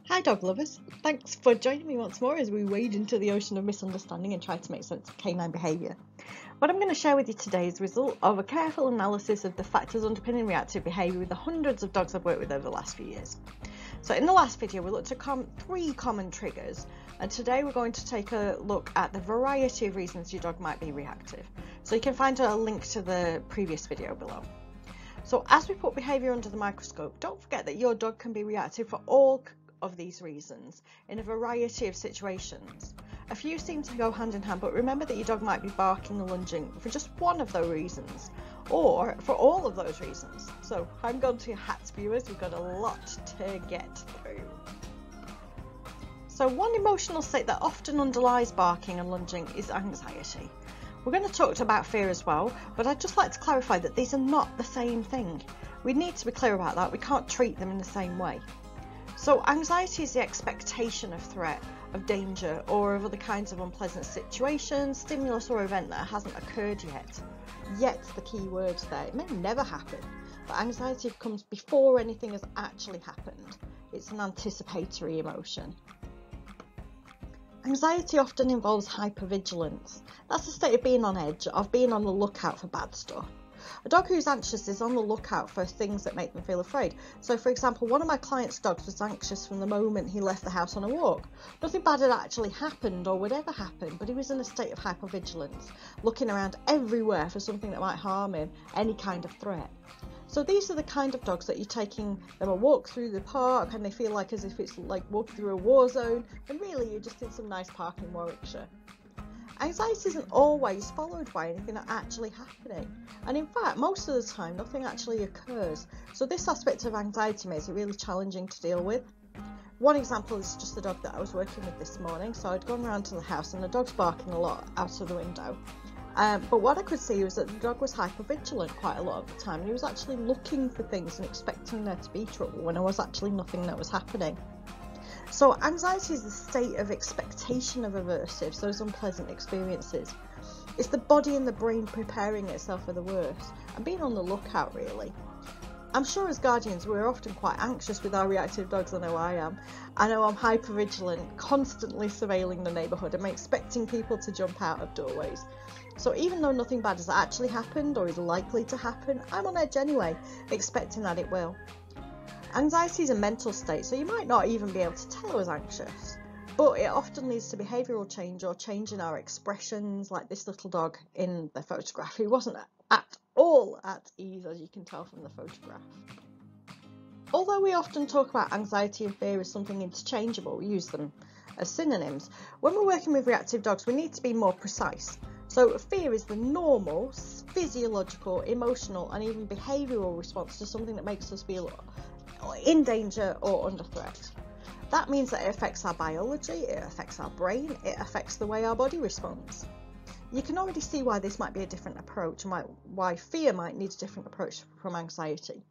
Hi dog lovers, thanks for joining me once more as we wade into the ocean of misunderstanding and try to make sense of canine behaviour. What I'm going to share with you today is the result of a careful analysis of the factors underpinning reactive behaviour with the hundreds of dogs I've worked with over the last few years. So in the last video we looked at three common triggers, and today we're going to take a look at the variety of reasons your dog might be reactive. So you can find a link to the previous video below. So as we put behaviour under the microscope, don't forget that your dog can be reactive for all of these reasons in a variety of situations. A few seem to go hand in hand, but remember that your dog might be barking or lunging for just one of those reasons, or for all of those reasons. So hang on to your hats, viewers, we've got a lot to get through. So one emotional state that often underlies barking and lunging is anxiety. We're going to talk about fear as well, but I'd just like to clarify that these are not the same thing. We need to be clear about that. We can't treat them in the same way. So anxiety is the expectation of threat, of danger, or of other kinds of unpleasant situations, stimulus or event that hasn't occurred yet. Yet's the key word there. It may never happen, but anxiety comes before anything has actually happened. It's an anticipatory emotion. Anxiety often involves hypervigilance. That's a state of being on edge, of being on the lookout for bad stuff. A dog who's anxious is on the lookout for things that make them feel afraid. So for example, one of my client's dogs was anxious from the moment he left the house on a walk. Nothing bad had actually happened or would ever happen, but he was in a state of hypervigilance, looking around everywhere for something that might harm him, any kind of threat. So these are the kind of dogs that you're taking them a walk through the park and they feel like as if it's like walking through a war zone, and really you're just in some nice park in Warwickshire. Anxiety isn't always followed by anything actually happening, and in fact most of the time nothing actually occurs, so this aspect of anxiety makes it really challenging to deal with. One example is just the dog that I was working with this morning. So I'd gone around to the house and the dog's barking a lot out of the window, but what I could see was that the dog was hypervigilant quite a lot of the time, and he was actually looking for things and expecting there to be trouble when there was actually nothing that was happening. So anxiety is the state of expectation of aversives, those unpleasant experiences. It's the body and the brain preparing itself for the worst and being on the lookout, really. I'm sure as guardians we're often quite anxious with our reactive dogs. I know I am. I know I'm hypervigilant, constantly surveilling the neighbourhood. I'm expecting people to jump out of doorways. So even though nothing bad has actually happened or is likely to happen, I'm on edge anyway, expecting that it will. Anxiety is a mental state, so you might not even be able to tell I was anxious, but it often leads to behavioural change or change in our expressions, like this little dog in the photograph who wasn't at all at ease, as you can tell from the photograph. Although we often talk about anxiety and fear as something interchangeable, we use them as synonyms, when we're working with reactive dogs we need to be more precise. So fear is the normal, physiological, emotional and even behavioural response to something that makes us feel in danger or under threat. That means that it affects our biology, it affects our brain, it affects the way our body responds. You can already see why this might be a different approach and why fear might need a different approach from anxiety.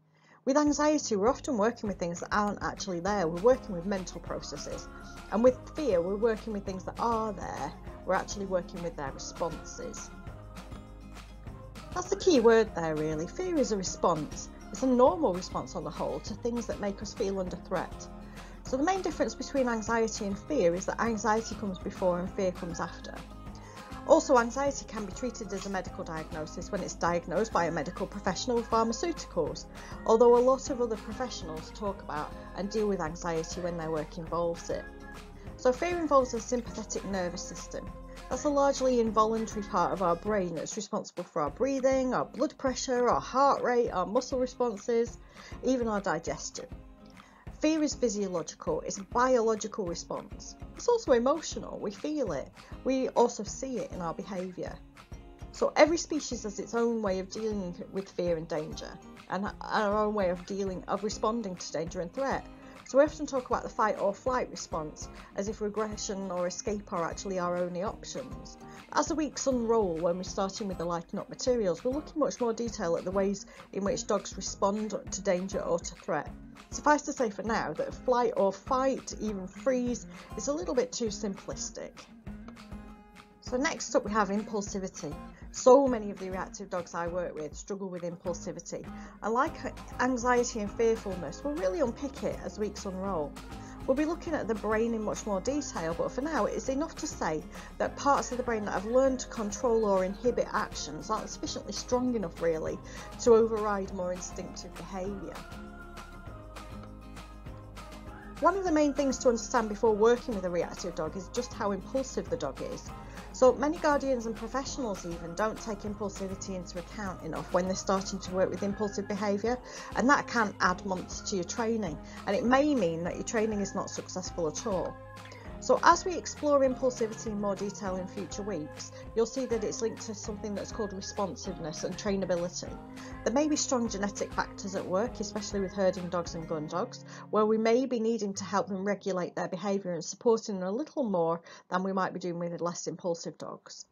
With anxiety we're often working with things that aren't actually there, we're working with mental processes, and with fear we're working with things that are there, we're actually working with their responses. That's the key word there really. Fear is a response. It's a normal response on the whole to things that make us feel under threat. So the main difference between anxiety and fear is that anxiety comes before and fear comes after. Also, anxiety can be treated as a medical diagnosis when it's diagnosed by a medical professional with pharmaceuticals, although a lot of other professionals talk about and deal with anxiety when their work involves it. So fear involves a sympathetic nervous system. That's a largely involuntary part of our brain that's responsible for our breathing, our blood pressure, our heart rate, our muscle responses, even our digestion. Fear is physiological, it's a biological response. It's also emotional, we feel it, we also see it in our behaviour. So every species has its own way of dealing with fear and danger, and our own way of responding to danger and threat. So we often talk about the fight or flight response as if regression or escape are actually our only options. As the weeks unroll, when we're starting with the lighten up materials, we'll look in much more detail at the ways in which dogs respond to danger or to threat. Suffice to say for now that flight or fight, even freeze, is a little bit too simplistic. So next up we have impulsivity. So many of the reactive dogs I work with struggle with impulsivity, and like anxiety and fearfulness, we'll really unpick it as weeks unroll. We'll be looking at the brain in much more detail, but for now it's enough to say that parts of the brain that have learned to control or inhibit actions aren't sufficiently strong enough really to override more instinctive behaviour. One of the main things to understand before working with a reactive dog is just how impulsive the dog is. So many guardians and professionals even don't take impulsivity into account enough when they're starting to work with impulsive behaviour, and that can add months to your training, and it may mean that your training is not successful at all. So as we explore impulsivity in more detail in future weeks, you'll see that it's linked to something that's called responsiveness and trainability. There may be strong genetic factors at work, especially with herding dogs and gun dogs, where we may be needing to help them regulate their behaviour and supporting them a little more than we might be doing with less impulsive dogs.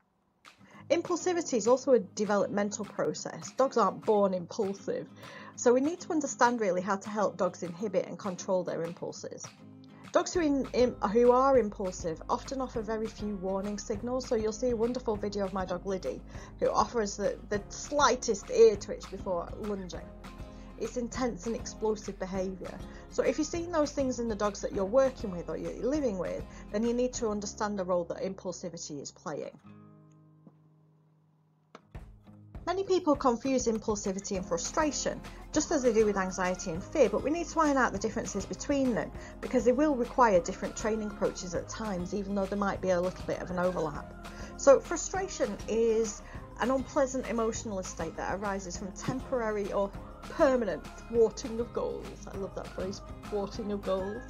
Impulsivity is also a developmental process. Dogs aren't born impulsive, so we need to understand really how to help dogs inhibit and control their impulses. Dogs who are impulsive often offer very few warning signals, so you'll see a wonderful video of my dog Liddy who offers the slightest ear twitch before lunging. It's intense and explosive behaviour. So if you've seen those things in the dogs that you're working with or you're living with, then you need to understand the role that impulsivity is playing. Many people confuse impulsivity and frustration, just as they do with anxiety and fear, but we need to iron out the differences between them because they will require different training approaches at times, even though there might be a little bit of an overlap. So frustration is an unpleasant emotional state that arises from temporary or permanent thwarting of goals. I love that phrase, thwarting of goals.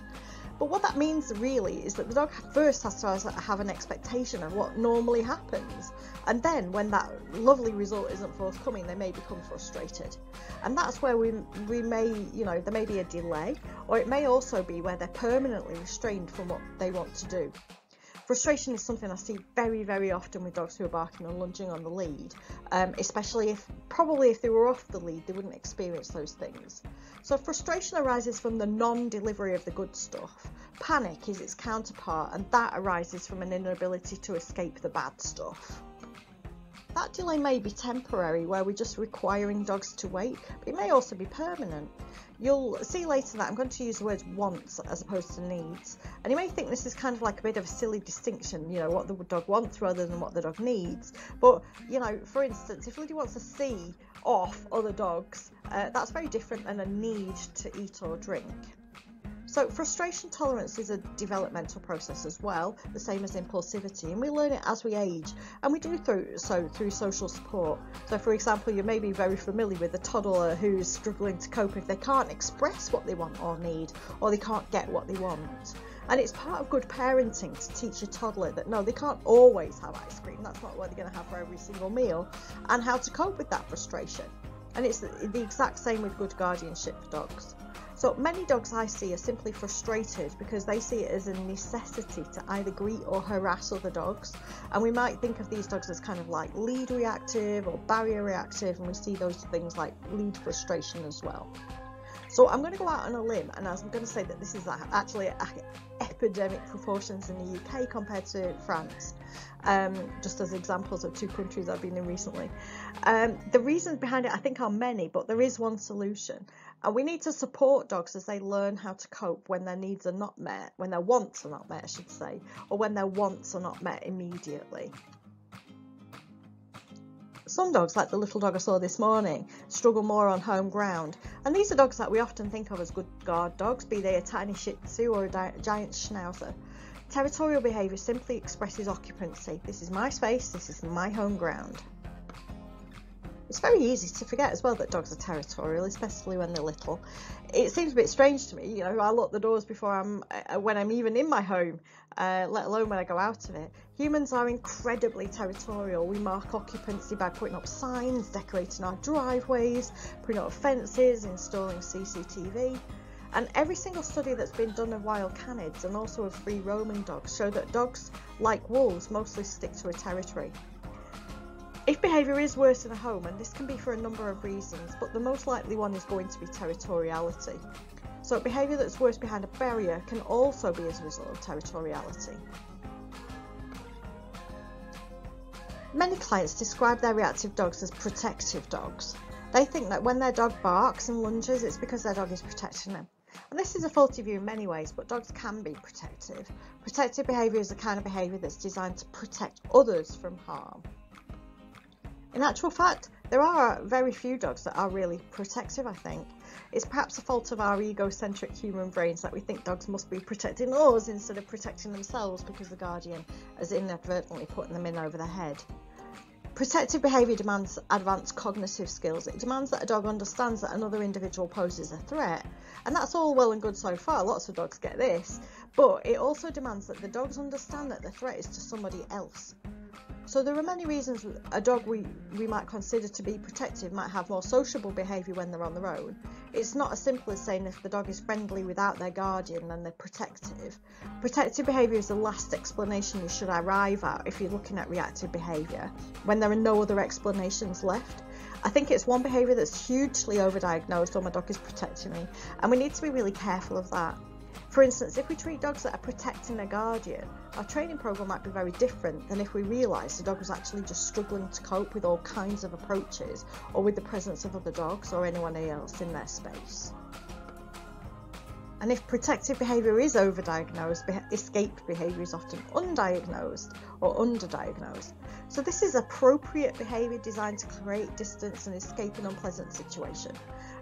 But what that means really is that the dog first has to have an expectation of what normally happens, and then when that lovely result isn't forthcoming, they may become frustrated, and that's where we may, there may be a delay, or it may also be where they're permanently restrained from what they want to do. Frustration is something I see very, very often with dogs who are barking and lunging on the lead, especially if they were off the lead, they wouldn't experience those things. So frustration arises from the non-delivery of the good stuff. Panic is its counterpart, and that arises from an inability to escape the bad stuff. That delay may be temporary, where we're just requiring dogs to wait, but it may also be permanent. You'll see later that I'm going to use the words wants as opposed to needs, and you may think this is kind of like a bit of a silly distinction, what the dog wants rather than what the dog needs. But for instance, if Liddy wants to see off other dogs, that's very different than a need to eat or drink. So frustration tolerance is a developmental process as well, the same as impulsivity, and we learn it as we age, and we do so through social support. So for example, you may be very familiar with a toddler who's struggling to cope if they can't express what they want or need, or they can't get what they want. And it's part of good parenting to teach a toddler that no, they can't always have ice cream, that's not what they're going to have for every single meal, and how to cope with that frustration. And it's the exact same with good guardianship for dogs. So many dogs I see are simply frustrated because they see it as a necessity to either greet or harass other dogs, and we might think of these dogs as kind of like lead reactive or barrier reactive, and we see those things like lead frustration as well. So I'm going to go out on a limb, and I'm going to say that this is actually epidemic proportions in the UK compared to France, just as examples of two countries I've been in recently. The reasons behind it I think are many, but there is one solution, and we need to support dogs as they learn how to cope when their needs are not met, when their wants are not met I should say, or when their wants are not met immediately. Some dogs, like the little dog I saw this morning, struggle more on home ground, and these are dogs that we often think of as good guard dogs, be they a tiny Shih Tzu or a giant Schnauzer. Territorial behaviour simply expresses occupancy. This is my space, this is my home ground. It's very easy to forget as well that dogs are territorial, especially when they're little. It seems a bit strange to me, I lock the doors before when I'm even in my home, let alone when I go out of it. Humans are incredibly territorial. We mark occupancy by putting up signs, decorating our driveways, putting up fences, installing CCTV. And every single study that's been done of wild canids and also of free roaming dogs show that dogs, like wolves, mostly stick to a territory. If behaviour is worse in a home, and this can be for a number of reasons, but the most likely one is going to be territoriality. So behaviour that's worse behind a barrier can also be as a result of territoriality. Many clients describe their reactive dogs as protective dogs. They think that when their dog barks and lunges, it's because their dog is protecting them. And this is a faulty view in many ways, but dogs can be protective. Protective behaviour is the kind of behaviour that's designed to protect others from harm. In actual fact, there are very few dogs that are really protective, I think. It's perhaps a fault of our egocentric human brains that we think dogs must be protecting us instead of protecting themselves because the guardian has inadvertently put them in over the head. Protective behaviour demands advanced cognitive skills. It demands that a dog understands that another individual poses a threat, and that's all well and good so far. Lots of dogs get this, but it also demands that the dogs understand that the threat is to somebody else. So there are many reasons a dog we might consider to be protective might have more sociable behaviour when they're on their own. It's not as simple as saying if the dog is friendly without their guardian, then they're protective. Protective behaviour is the last explanation you should arrive at if you're looking at reactive behaviour, when there are no other explanations left. I think it's one behaviour that's hugely overdiagnosed, oh, my dog is protecting me, and we need to be really careful of that. For instance, if we treat dogs that are protecting their guardian, our training programme might be very different than if we realise the dog was actually just struggling to cope with all kinds of approaches or with the presence of other dogs or anyone else in their space. And if protective behaviour is overdiagnosed, escape behaviour is often undiagnosed or underdiagnosed. So this is appropriate behaviour designed to create distance and escape an unpleasant situation.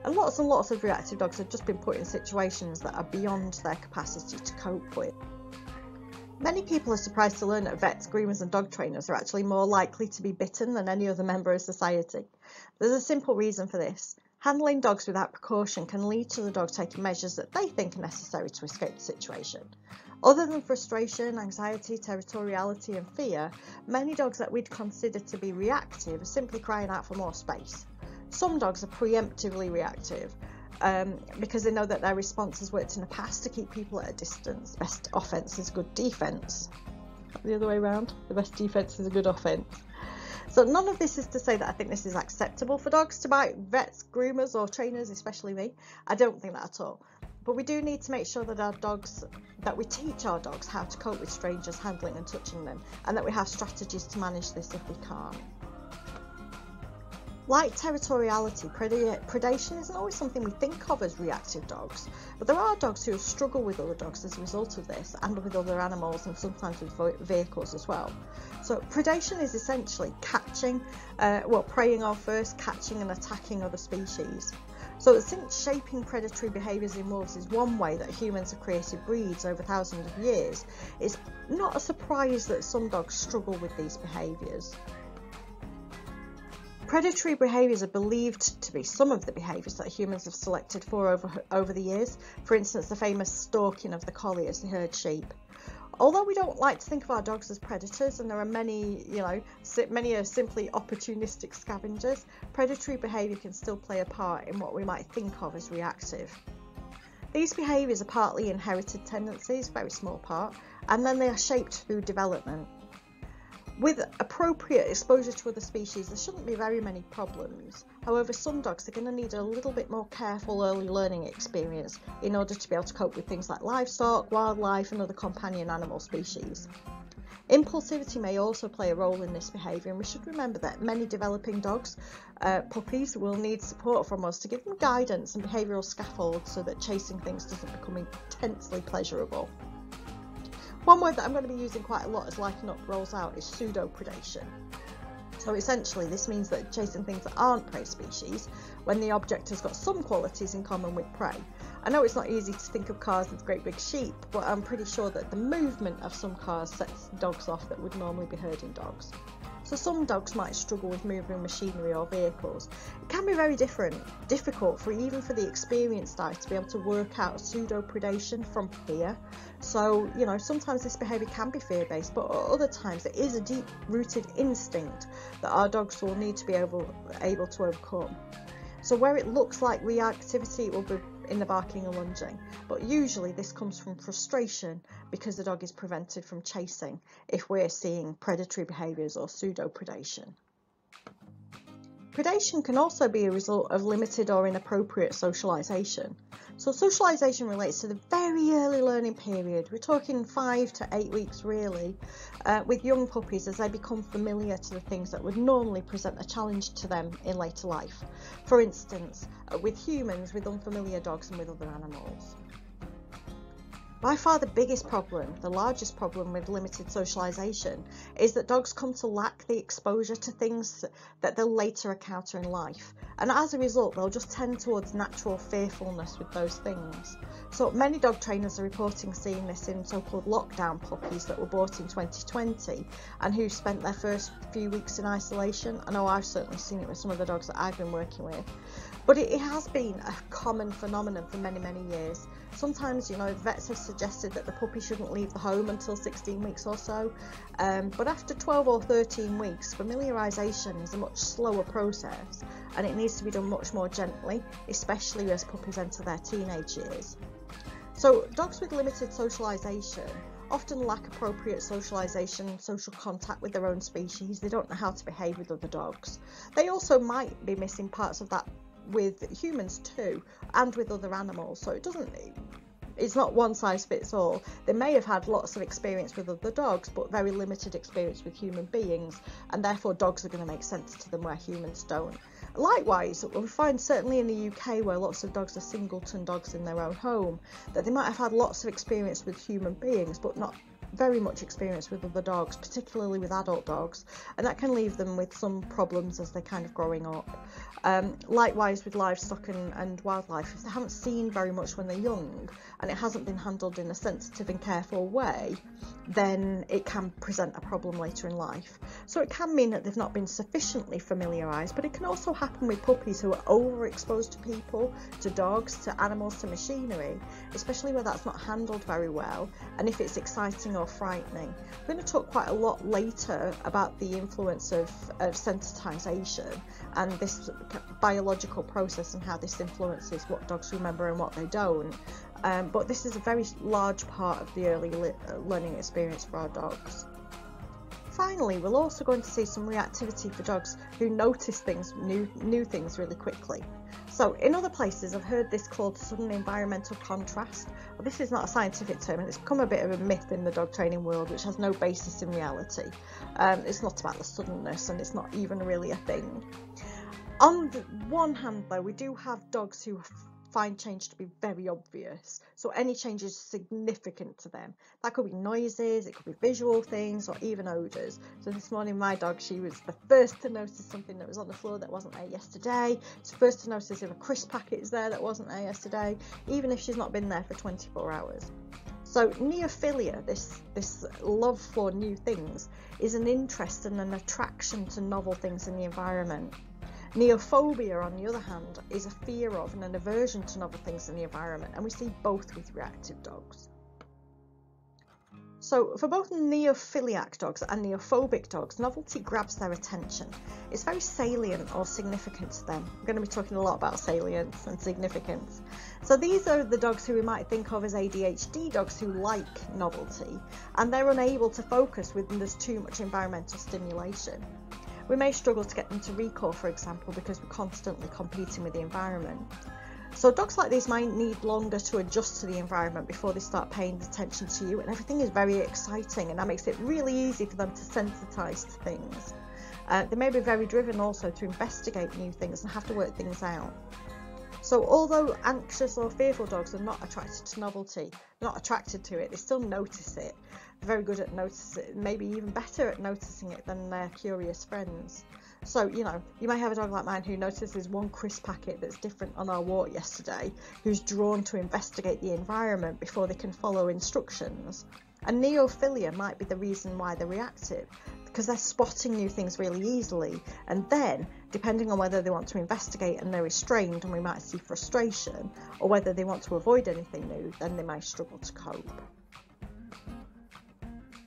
And lots of reactive dogs have just been put in situations that are beyond their capacity to cope with. Many people are surprised to learn that vets, groomers and dog trainers are actually more likely to be bitten than any other member of society. There's a simple reason for this. Handling dogs without precaution can lead to the dog taking measures that they think are necessary to escape the situation. Other than frustration, anxiety, territoriality and fear, many dogs that we'd consider to be reactive are simply crying out for more space. Some dogs are preemptively reactive because they know that their response has worked in the past to keep people at a distance. Best offence is good defence. The other way around, the best defence is a good offence. So none of this is to say that I think this is acceptable for dogs to bite vets, groomers or trainers, especially me. I don't think that at all. But we do need to make sure that we teach our dogs how to cope with strangers handling and touching them, and that we have strategies to manage this if we can't. Like territoriality, predation isn't always something we think of as reactive dogs, but there are dogs who struggle with other dogs as a result of this, and with other animals and sometimes with vehicles as well. So predation is essentially preying on first, catching and attacking other species. So since shaping predatory behaviours in wolves is one way that humans have created breeds over thousands of years, it's not a surprise that some dogs struggle with these behaviours. Predatory behaviours are believed to be some of the behaviours that humans have selected for over the years. For instance, the famous stalking of the collie as they herd sheep. Although we don't like to think of our dogs as predators, and there are many are simply opportunistic scavengers, predatory behaviour can still play a part in what we might think of as reactive. These behaviours are partly inherited tendencies, very small part, and then they are shaped through development. With appropriate exposure to other species, there shouldn't be very many problems. However, some dogs are going to need a little bit more careful early learning experience in order to be able to cope with things like livestock, wildlife and other companion animal species. Impulsivity may also play a role in this behaviour, and we should remember that many developing dogs, puppies, will need support from us to give them guidance and behavioural scaffolds so that chasing things doesn't become intensely pleasurable. One word that I'm going to be using quite a lot as Lighten Up rolls out is pseudo predation. So essentially this means that chasing things that aren't prey species when the object has got some qualities in common with prey. I know it's not easy to think of cars as great big sheep, but I'm pretty sure that the movement of some cars sets dogs off that would normally be herding dogs. So some dogs might struggle with moving machinery or vehicles. It can be very difficult even for the experienced eye to be able to work out pseudo predation from fear. So, sometimes this behaviour can be fear-based, but other times it is a deep-rooted instinct that our dogs will need to be able to overcome. So where it looks like reactivity, it will be in the barking and lunging, but usually this comes from frustration because the dog is prevented from chasing if we're seeing predatory behaviours or pseudo predation. Predation can also be a result of limited or inappropriate socialisation. So socialisation relates to the very early learning period. We're talking 5 to 8 weeks really, with young puppies as they become familiar to the things that would normally present a challenge to them in later life. For instance, with humans, with unfamiliar dogs and with other animals. By far the biggest problem, the largest problem with limited socialisation, is that dogs come to lack the exposure to things that they'll later encounter in life, and as a result they'll just tend towards natural fearfulness with those things. So many dog trainers are reporting seeing this in so-called lockdown puppies that were bought in 2020 and who spent their first few weeks in isolation. I know I've certainly seen it with some of the dogs that I've been working with. But it has been a common phenomenon for many, many years. Sometimes, vets have suggested that the puppy shouldn't leave the home until 16 weeks or so. But after 12 or 13 weeks, familiarisation is a much slower process and it needs to be done much more gently, especially as puppies enter their teenage years. So dogs with limited socialisation often lack appropriate socialisation, social contact with their own species. They don't know how to behave with other dogs. They also might be missing parts of that with humans too, and with other animals, so it's not one size fits all. They may have had lots of experience with other dogs but very limited experience with human beings, and therefore dogs are going to make sense to them where humans don't. Likewise, we find certainly in the UK, where lots of dogs are singleton dogs in their own home, that they might have had lots of experience with human beings but not very much experience with other dogs, particularly with adult dogs, and that can leave them with some problems as they're kind of growing up. Likewise with livestock and wildlife, if they haven't seen very much when they're young and it hasn't been handled in a sensitive and careful way, then it can present a problem later in life. So it can mean that they've not been sufficiently familiarised, but it can also happen with puppies who are overexposed to people, to dogs, to animals, to machinery, especially where that's not handled very well and if it's exciting or frightening. We're going to talk quite a lot later about the influence of sensitisation and this biological process and how this influences what dogs remember and what they don't. But this is a very large part of the early learning experience for our dogs. Finally, we're also going to see some reactivity for dogs who notice things, new things really quickly. So in other places I've heard this called sudden environmental contrast. Well, this is not a scientific term and it's become a bit of a myth in the dog training world which has no basis in reality. It's not about the suddenness and it's not even really a thing. On the one hand though, we do have dogs who find change to be very obvious, so any change is significant to them. That could be noises, it could be visual things, or even odours. So this morning my dog, she was the first to notice something that was on the floor that wasn't there yesterday. She's the first to notice if a crisp packet is there that wasn't there yesterday, even if she's not been there for 24 hours. So neophilia, this love for new things, is an interest and an attraction to novel things in the environment. Neophobia, on the other hand, is a fear of and an aversion to novel things in the environment, and we see both with reactive dogs. So for both neophiliac dogs and neophobic dogs, novelty grabs their attention. It's very salient or significant to them. I'm going to be talking a lot about salience and significance. So these are the dogs who we might think of as ADHD dogs who like novelty, and they're unable to focus when there's too much environmental stimulation. We may struggle to get them to recall, for example, because we're constantly competing with the environment. So dogs like these might need longer to adjust to the environment before they start paying attention to you, and everything is very exciting, and that makes it really easy for them to sensitise to things. They may be very driven also to investigate new things and have to work things out. So although anxious or fearful dogs are not attracted to novelty, not attracted to it, they still notice it. They're very good at noticing it, maybe even better at noticing it than their curious friends. So, you may have a dog like mine who notices one crisp packet that's different on our walk yesterday, who's drawn to investigate the environment before they can follow instructions. And neophilia might be the reason why they're reactive, because they're spotting new things really easily, and then, depending on whether they want to investigate and they're restrained and we might see frustration, or whether they want to avoid anything new, then they might struggle to cope.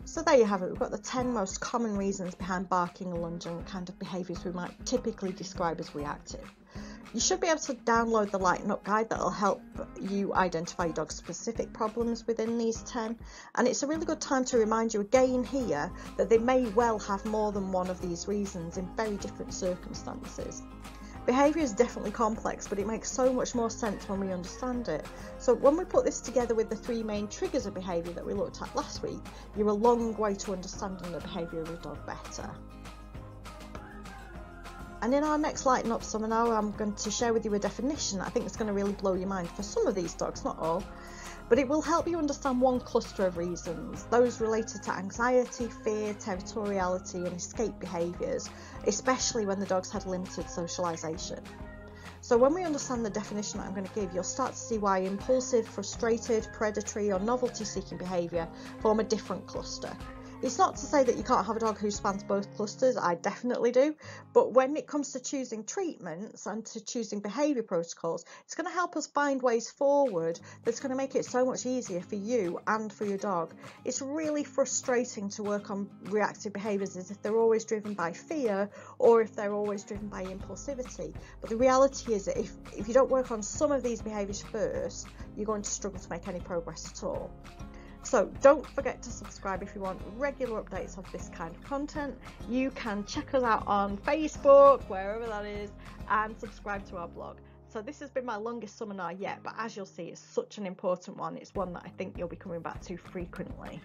So there you have it, we've got the 10 most common reasons behind barking and lunging, kind of behaviours we might typically describe as reactive. You should be able to download the Lighten Up guide that will help you identify your dog's specific problems within these 10, and it's a really good time to remind you again here that they may well have more than one of these reasons in very different circumstances. Behaviour is definitely complex, but it makes so much more sense when we understand it. So when we put this together with the 3 main triggers of behaviour that we looked at last week, you're a long way to understanding the behaviour of your dog better. And in our next Lighten Up suminar, I'm going to share with you a definition I think it's going to really blow your mind for some of these dogs, not all. but it will help you understand one cluster of reasons, those related to anxiety, fear, territoriality and escape behaviours, especially when the dog's had limited socialisation. So when we understand the definition that I'm going to give, you'll start to see why impulsive, frustrated, predatory or novelty-seeking behaviour form a different cluster. It's not to say that you can't have a dog who spans both clusters, I definitely do, but when it comes to choosing treatments and to choosing behaviour protocols, it's going to help us find ways forward that's going to make it so much easier for you and for your dog. It's really frustrating to work on reactive behaviours as if they're always driven by fear or if they're always driven by impulsivity, but the reality is that if you don't work on some of these behaviours first, you're going to struggle to make any progress at all. So don't forget to subscribe if you want regular updates of this kind of content. You can check us out on Facebook, wherever that is, and subscribe to our blog. So this has been my longest suminar yet, but as you'll see, it's such an important one. It's one that I think you'll be coming back to frequently.